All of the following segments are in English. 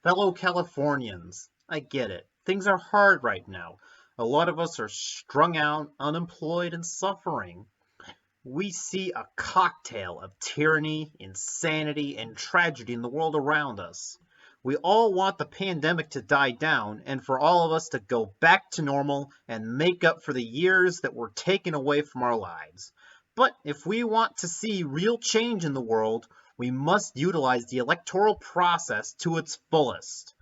Fellow Californians, I get it. Things are hard right now. A lot of us are strung out, unemployed, and suffering. We see a cocktail of tyranny, insanity, and tragedy in the world around us. We all want the pandemic to die down and for all of us to go back to normal and make up for the years that were taken away from our lives. But if we want to see real change in the world, we must utilize the electoral process to its fullest.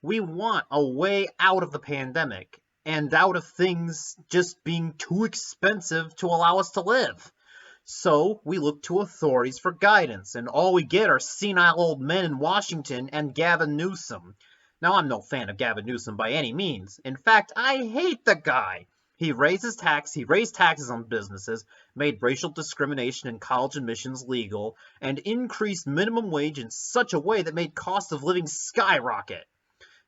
We want a way out of the pandemic and out of things just being too expensive to allow us to live. So we look to authorities for guidance, and all we get are senile old men in Washington and Gavin Newsom. Now, I'm no fan of Gavin Newsom by any means. In fact, I hate the guy. He raised taxes on businesses, made racial discrimination in college admissions legal, and increased minimum wage in such a way that made cost of living skyrocket.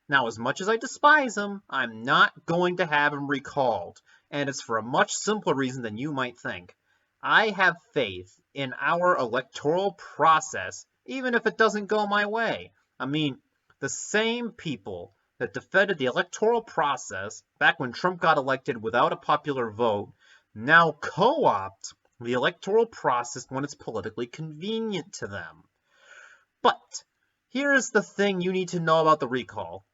Now, as much as I despise him, I'm not going to have him recalled, and it's for a much simpler reason than you might think. I have faith in our electoral process, even if it doesn't go my way. I mean, the same people that defended the electoral process back when Trump got elected without a popular vote now co-opt the electoral process when it's politically convenient to them. But here's the thing you need to know about the recall.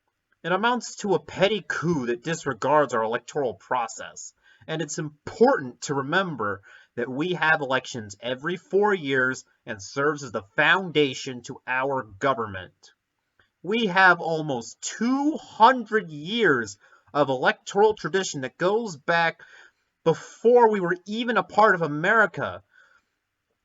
It amounts to a petty coup that disregards our electoral process, and it's important to remember that we have elections every 4 years and serves as the foundation to our government. We have almost 200 years of electoral tradition that goes back before we were even a part of America.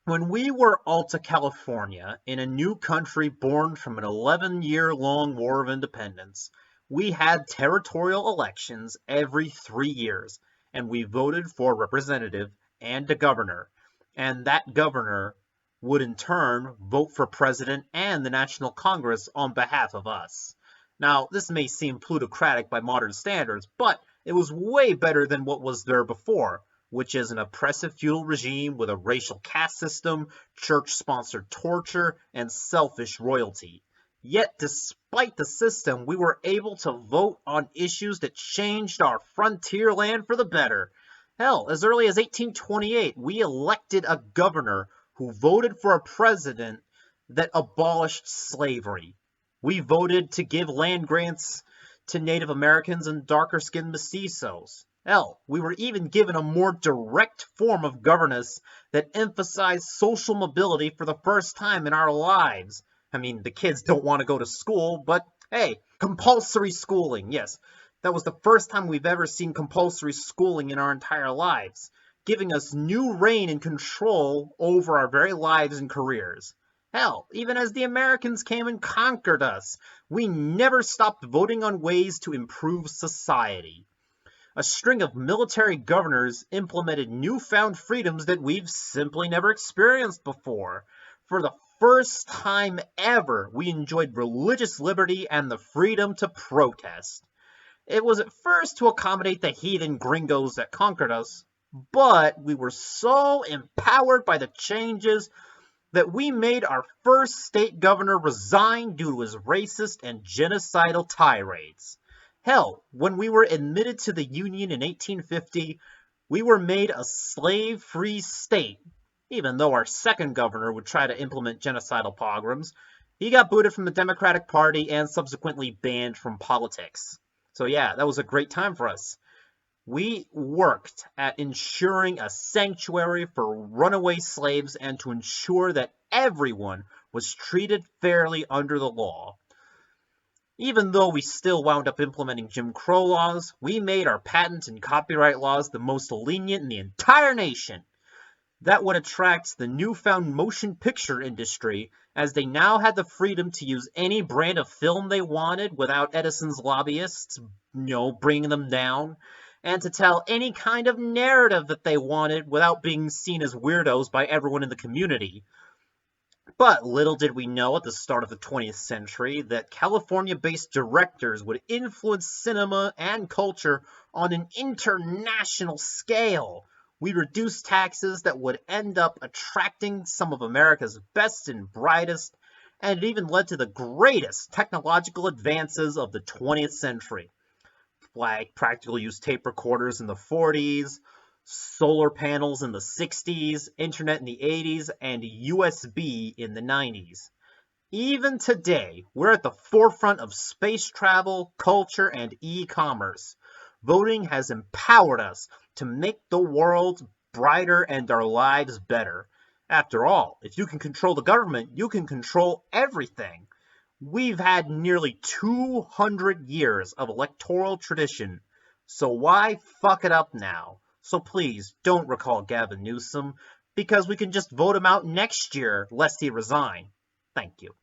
When we were Alta California, in a new country born from an 11-year-long war of independence, we had territorial elections every 3 years, and we voted for a representative and a governor. And that governor would in turn vote for president and the National Congress on behalf of us. Now, this may seem plutocratic by modern standards, but it was way better than what was there before, which is an oppressive feudal regime with a racial caste system, church-sponsored torture, and selfish royalty. Yet, despite the system, we were able to vote on issues that changed our frontier land for the better. Hell, as early as 1828, we elected a governor who voted for a president that abolished slavery. We voted to give land grants to Native Americans and darker-skinned mestizos. Hell, we were even given a more direct form of governance that emphasized social mobility for the first time in our lives. I mean, the kids don't want to go to school, but hey, compulsory schooling, yes. That was the first time we've ever seen compulsory schooling in our entire lives, giving us new reign and control over our very lives and careers. Hell, even as the Americans came and conquered us, we never stopped voting on ways to improve society. A string of military governors implemented newfound freedoms that we've simply never experienced before. For the first time ever, we enjoyed religious liberty and the freedom to protest. It was at first to accommodate the heathen gringos that conquered us, but we were so empowered by the changes that we made our first state governor resign due to his racist and genocidal tirades. Hell, when we were admitted to the Union in 1850, we were made a slave-free state. Even though our second governor would try to implement genocidal pogroms, he got booted from the Democratic Party and subsequently banned from politics. So yeah, that was a great time for us. We worked at ensuring a sanctuary for runaway slaves and to ensure that everyone was treated fairly under the law. Even though we still wound up implementing Jim Crow laws, we made our patent and copyright laws the most lenient in the entire nation. That would attract the newfound motion picture industry, as they now had the freedom to use any brand of film they wanted without Edison's lobbyists, bringing them down, and to tell any kind of narrative that they wanted without being seen as weirdos by everyone in the community. But little did we know at the start of the 20th century that California-based directors would influence cinema and culture on an international scale. We reduced taxes that would end up attracting some of America's best and brightest, and it even led to the greatest technological advances of the 20th century, like practical use tape recorders in the 40s, solar panels in the 60s, internet in the 80s, and USB in the 90s. Even today, we're at the forefront of space travel, culture, and e-commerce. Voting has empowered us to make the world brighter and our lives better. After all, if you can control the government, you can control everything. We've had nearly 200 years of electoral tradition, so why fuck it up now? So please don't recall Gavin Newsom, because we can just vote him out next year lest he resign. Thank you.